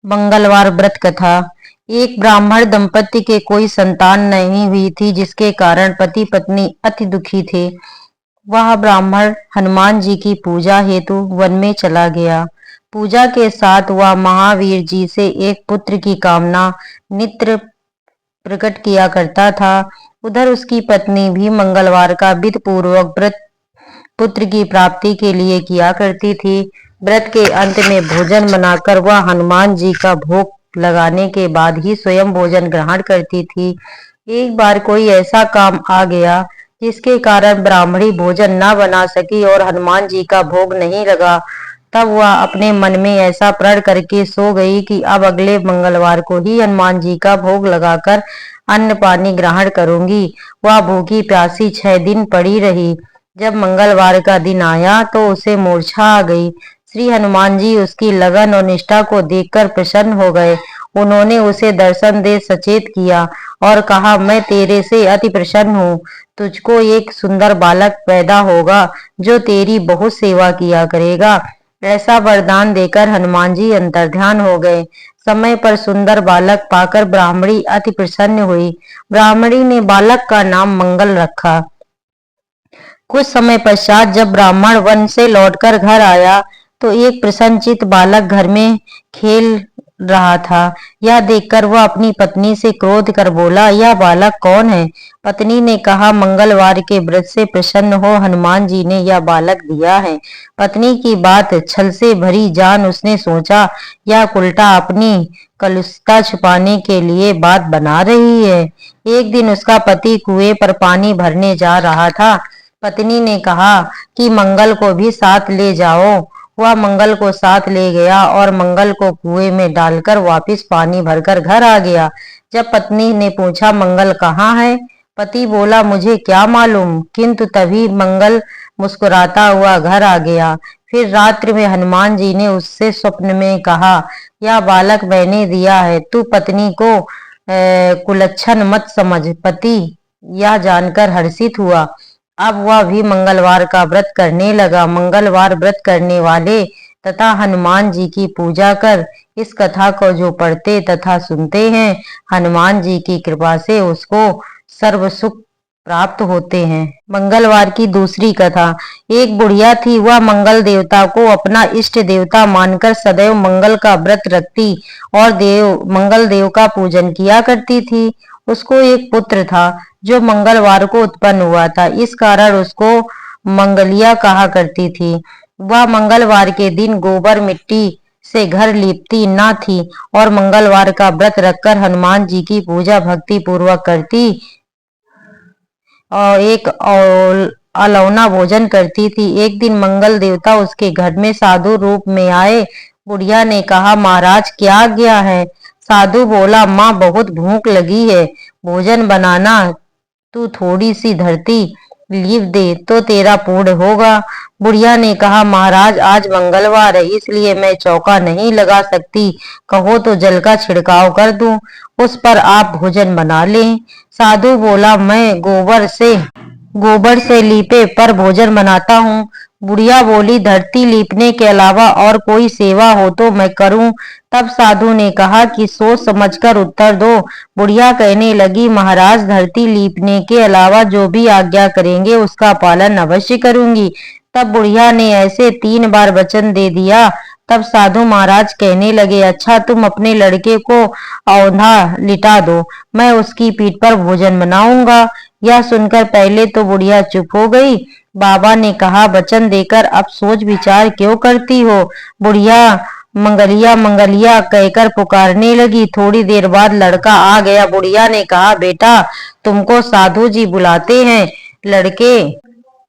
मंगलवार व्रत कथा। एक ब्राह्मण दंपति के कोई संतान नहीं हुई थी, जिसके कारण पति पत्नी अति दुखी थे। वह ब्राह्मण हनुमान जी की पूजा हेतु वन में चला गया। पूजा के साथ वह महावीर जी से एक पुत्र की कामना नित्य प्रकट किया करता था। उधर उसकी पत्नी भी मंगलवार का विधि पूर्वक व्रत पुत्र की प्राप्ति के लिए किया करती थी। व्रत के अंत में भोजन बनाकर वह हनुमान जी का भोग लगाने के बाद ही स्वयं भोजन ग्रहण करती थी। एक बार कोई ऐसा काम आ गया जिसके कारण ब्राह्मणी भोजन न बना सकी और हनुमान जी का भोग नहीं लगा। तब वह अपने मन में ऐसा प्रण करके सो गई कि अब अगले मंगलवार को ही हनुमान जी का भोग लगाकर अन्न पानी ग्रहण करूंगी। वह भूखी प्यासी 6 दिन पड़ी रही। जब मंगलवार का दिन आया तो उसे मूर्छा आ गई। श्री हनुमान जी उसकी लगन और निष्ठा को देखकर प्रसन्न हो गए। उन्होंने उसे दर्शन दे सचेत किया और कहा, मैं तेरे से अति प्रसन्न हूँ। तुझको एक सुंदर बालक पैदा होगा जो तेरी बहुत सेवा किया करेगा। ऐसा वरदान देकर हनुमान जी अंतर्ध्यान हो गए। समय पर सुंदर बालक पाकर ब्राह्मणी अति प्रसन्न हुई। ब्राह्मणी ने बालक का नाम मंगल रखा। कुछ समय पश्चात जब ब्राह्मण वन से लौटकर घर आया तो एक प्रसन्नचित्त बालक घर में खेल रहा था। यह देखकर वह अपनी पत्नी से क्रोध कर बोला, यह बालक कौन है? पत्नी ने कहा, मंगलवार के व्रत से प्रसन्न हो हनुमान जी ने यह बालक दिया है। पत्नी की बात छल से भरी जान उसने सोचा, यह उल्टा अपनी कलुषता छुपाने के लिए बात बना रही है। एक दिन उसका पति कुएं पर पानी भरने जा रहा था। पत्नी ने कहा कि मंगल को भी साथ ले जाओ। वह मंगल को साथ ले गया और मंगल को कुएं में डालकर वापस पानी भरकर घर आ गया। जब पत्नी ने पूछा, मंगल कहाँ है? पति बोला, मुझे क्या मालूम। किंतु तभी मंगल मुस्कुराता हुआ घर आ गया। फिर रात्रि में हनुमान जी ने उससे स्वप्न में कहा, यह बालक मैंने दिया है, तू पत्नी को कुलच्छन मत समझ। पति यह जानकर हर्षित हुआ। अब वह भी मंगलवार का व्रत करने लगा। मंगलवार व्रत करने वाले तथा हनुमान जी की पूजा कर इस कथा को जो पढ़ते तथा सुनते हैं, हनुमान जी की कृपा से उसको सर्व सुख प्राप्त होते हैं। मंगलवार की दूसरी कथा। एक बुढ़िया थी। वह मंगल देवता को अपना इष्ट देवता मानकर सदैव मंगल का व्रत रखती और मंगल देव का पूजन किया करती थी। उसको एक पुत्र था जो मंगलवार को उत्पन्न हुआ था। इस कारण उसको मंगलिया कहा करती थी। वह मंगलवार के दिन गोबर मिट्टी से घर लीपती न थी और मंगलवार का व्रत रखकर हनुमान जी की पूजा भक्ति पूर्वक करती और एक अलौना भोजन करती थी। एक दिन मंगल देवता उसके घर में साधु रूप में आए। बुढ़िया ने कहा, महाराज क्या आज्ञा है? साधु बोला, माँ बहुत भूख लगी है, भोजन बनाना। तू थोड़ी सी धरती लीप दे तो तेरा पूर्ण होगा। बुढ़िया ने कहा, महाराज आज मंगलवार है इसलिए मैं चौका नहीं लगा सकती, कहो तो जल का छिड़काव कर दूं, उस पर आप भोजन बना लें। साधु बोला, मैं गोबर से लीपे पर भोजन बनाता हूँ। बुढ़िया बोली, धरती लीपने के अलावा और कोई सेवा हो तो मैं करूं। तब साधु ने कहा कि सोच समझकर उत्तर दो। बुढ़िया कहने लगी, महाराज धरती लीपने के अलावा जो भी आज्ञा करेंगे उसका पालन अवश्य करूंगी। तब बुढ़िया ने ऐसे 3 बार वचन दे दिया। तब साधु महाराज कहने लगे, अच्छा तुम अपने लड़के को औंधा लिटा दो, मैं उसकी पीठ पर भोजन बनाऊंगा। यह सुनकर पहले तो बुढ़िया चुप हो गई। बाबा ने कहा, वचन देकर अब सोच विचार क्यों करती हो? बुढ़िया मंगलिया मंगलिया कहकर पुकारने लगी। थोड़ी देर बाद लड़का आ गया। बुढ़िया ने कहा, बेटा तुमको साधु जी बुलाते हैं। लड़के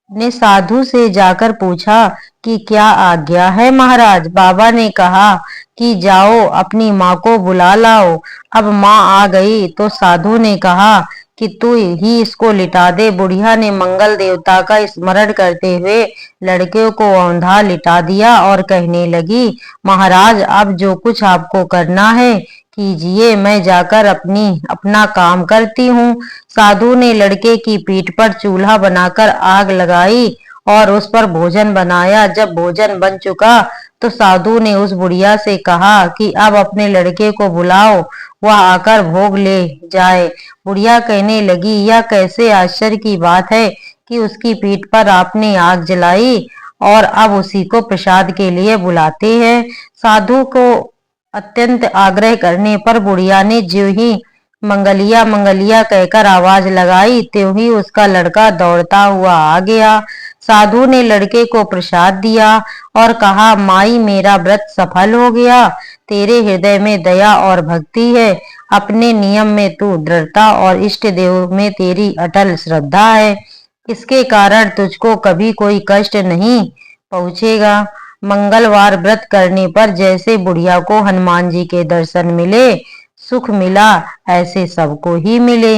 ने साधु से जाकर पूछा कि क्या आज्ञा है महाराज? बाबा ने कहा कि जाओ अपनी माँ को बुला लाओ। अब माँ आ गई तो साधु ने कहा कि तू ही इसको लिटा दे। बुढ़िया ने मंगल देवता का स्मरण करते हुए लड़के को औंधा लिटा दिया और कहने लगी, महाराज अब जो कुछ आपको करना है कीजिए, मैं जाकर अपना काम करती हूँ। साधु ने लड़के की पीठ पर चूल्हा बनाकर आग लगाई और उस पर भोजन बनाया। जब भोजन बन चुका तो साधु ने उस बुढ़िया से कहा कि अब अपने लड़के को बुलाओ, वह आकर भोग ले जाए। बुढ़िया कहने लगी, यह कैसे आश्चर्य की बात है कि उसकी पीठ पर आपने आग जलाई और अब उसी को प्रसाद के लिए बुलाते हैं। साधु को अत्यंत आग्रह करने पर बुढ़िया ने ज्यों ही मंगलिया मंगलिया कहकर आवाज लगाई, त्यों ही उसका लड़का दौड़ता हुआ आ गया। साधु ने लड़के को प्रसाद दिया और कहा, माई मेरा व्रत सफल हो गया। तेरे हृदय में दया और भक्ति है, अपने नियम में तू दृढ़ता और इष्ट देव में तेरी अटल श्रद्धा है, इसके कारण तुझको कभी कोई कष्ट नहीं पहुंचेगा। मंगलवार व्रत करने पर जैसे बुढ़िया को हनुमान जी के दर्शन मिले, सुख मिला, ऐसे सबको ही मिले।